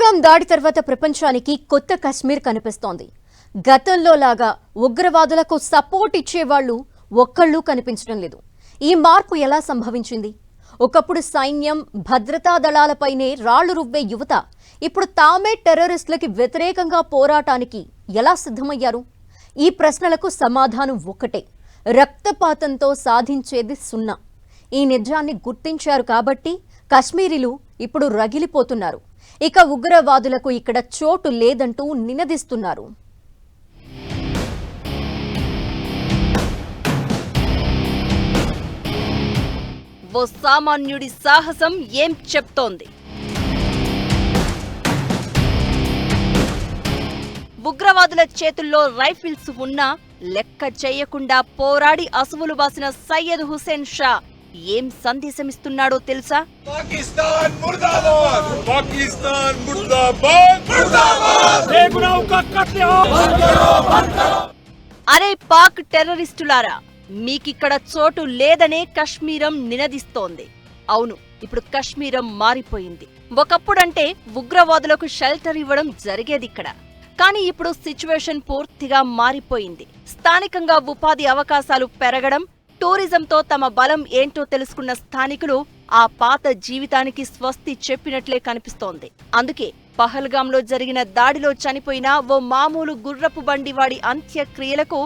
పహల్గాం దాడి తర్వాత ప్రపంచానికి కొత్త కశ్మీర్ కనిపిస్తోంది. గతంలో లాగా ఉగ్రవాదులకు సపోర్ట్ ఇచ్చేవాళ్లు ఒక్కళ్ళు కనిపించడం లేదు. ఈ మార్పు ఎలా సంభవించింది? ఒకప్పుడు సైన్యం భద్రతా దళాలపైనే రాళ్లు రువ్వే యువత ఇప్పుడు తామే టెర్రరిస్టులకి వ్యతిరేకంగా పోరాటానికి ఎలా సిద్ధమయ్యారు? ఈ ప్రశ్నలకు సమాధానం ఒకటే, రక్తపాతంతో సాధించేది సున్నా. ఈ నిజాన్ని గుర్తించారు కాబట్టి కశ్మీరీలు ఇప్పుడు రగిలిపోతున్నారు. ఇక ఉగ్రవాదులకు ఇక్కడ చోటు లేదంటూ నినదిస్తున్నారు. ఓ సామాన్యుడి సాహసం ఏం చెప్తోంది? ఉగ్రవాదుల చేతుల్లో రైఫిల్స్ ఉన్నా లెక్క చేయకుండా పోరాడి అసువులు బాసిన సయ్యద్ హుసేన్ షా ఏం సందేశమిస్తున్నాడో తెలుసా? పాకిస్తాన్ ముర్దాబాద్, పాకిస్తాన్ ముర్దాబాద్, ముర్దాబాద్, బేగునాహ్ కా కత్లేఆమ్ బంద్ కరో. అరే పాక్ టెర్రరిస్టులారా, మీకిక్కడ చోటు లేదనే కశ్మీరం నినదిస్తోంది. అవును, ఇప్పుడు కశ్మీరం మారిపోయింది. ఒకప్పుడంటే ఉగ్రవాదులకు షెల్టర్ ఇవ్వడం జరిగేదిక్కడ. కానీ ఇప్పుడు సిచ్యువేషన్ పూర్తిగా మారిపోయింది. స్థానికంగా ఉపాధి అవకాశాలు పెరగడం, టూరిజంతో తమ బలం ఏంటో తెలుసుకున్న స్థానికులు ఆ పాత జీవితానికి స్వస్తి చెప్పినట్లే కనిపిస్తోంది. అందుకే పహల్గాంలో జరిగిన దాడిలో చనిపోయిన ఓ మామూలు గుర్రపు బండివాడి అంత్యక్రియలకు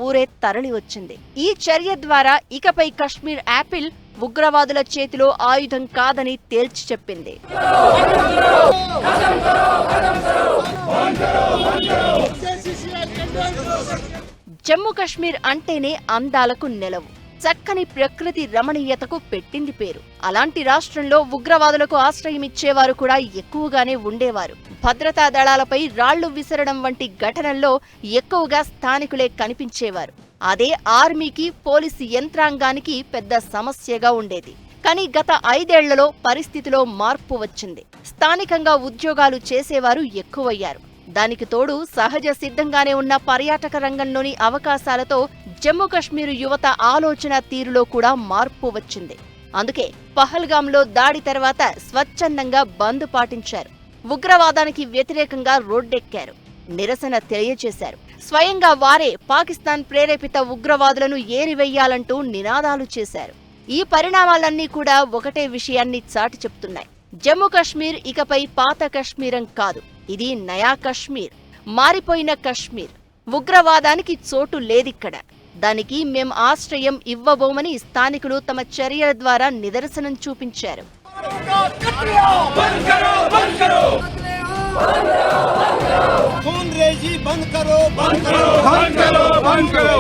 ఊరే తరలి వచ్చింది. ఈ చర్య ద్వారా ఇకపై కశ్మీర్ యాపిల్ ఉగ్రవాదుల చేతిలో ఆయుధం కాదని తేల్చి చెప్పింది. జమ్మూ కశ్మీర్ అంటేనే అందాలకు నెలవు, చక్కని ప్రకృతి రమణీయతకు పెట్టింది పేరు. అలాంటి రాష్ట్రంలో ఉగ్రవాదులకు ఆశ్రయమిచ్చేవారు కూడా ఎక్కువగానే ఉండేవారు. భద్రతా దళాలపై రాళ్లు విసరడం వంటి ఘటనల్లో ఎక్కువగా స్థానికులే కనిపించేవారు. అదే ఆర్మీకి, పోలీసు యంత్రాంగానికి పెద్ద సమస్యగా ఉండేది. కానీ గత 5 ఏళ్లలో పరిస్థితిలో మార్పు వచ్చింది. స్థానికంగా ఉద్యోగాలు చేసేవారు ఎక్కువయ్యారు. దానికి తోడు సహజ సిద్ధంగానే ఉన్న పర్యాటక రంగంలోని అవకాశాలతో జమ్మూ కశ్మీర్ యువత ఆలోచన తీరులో కూడా మార్పు వచ్చింది. అందుకే పహల్గాంలో దాడి తర్వాత స్వచ్ఛందంగా బంద్ పాటించారు. ఉగ్రవాదానికి వ్యతిరేకంగా రోడ్డెక్కారు, నిరసన తెలియజేశారు. స్వయంగా వారే పాకిస్తాన్ ప్రేరేపిత ఉగ్రవాదులను ఏరివెయ్యాలంటూ నినాదాలు చేశారు. ఈ పరిణామాలన్నీ కూడా ఒకటే విషయాన్ని చాటి చెప్తున్నాయి. జమ్మూ కశ్మీర్ ఇకపై పాత కశ్మీరం కాదు, ఇది నయా కశ్మీర్, మారిపోయిన కశ్మీర్. ఉగ్రవాదానికి చోటు లేదిక్కడ. దానికి మేం ఆశ్రయం ఇవ్వబోమని స్థానికులు తమ చర్యల ద్వారా నిదర్శనం చూపించారు. खून रेजी बंद करो, बंद करो, बंद करो, बंद करो।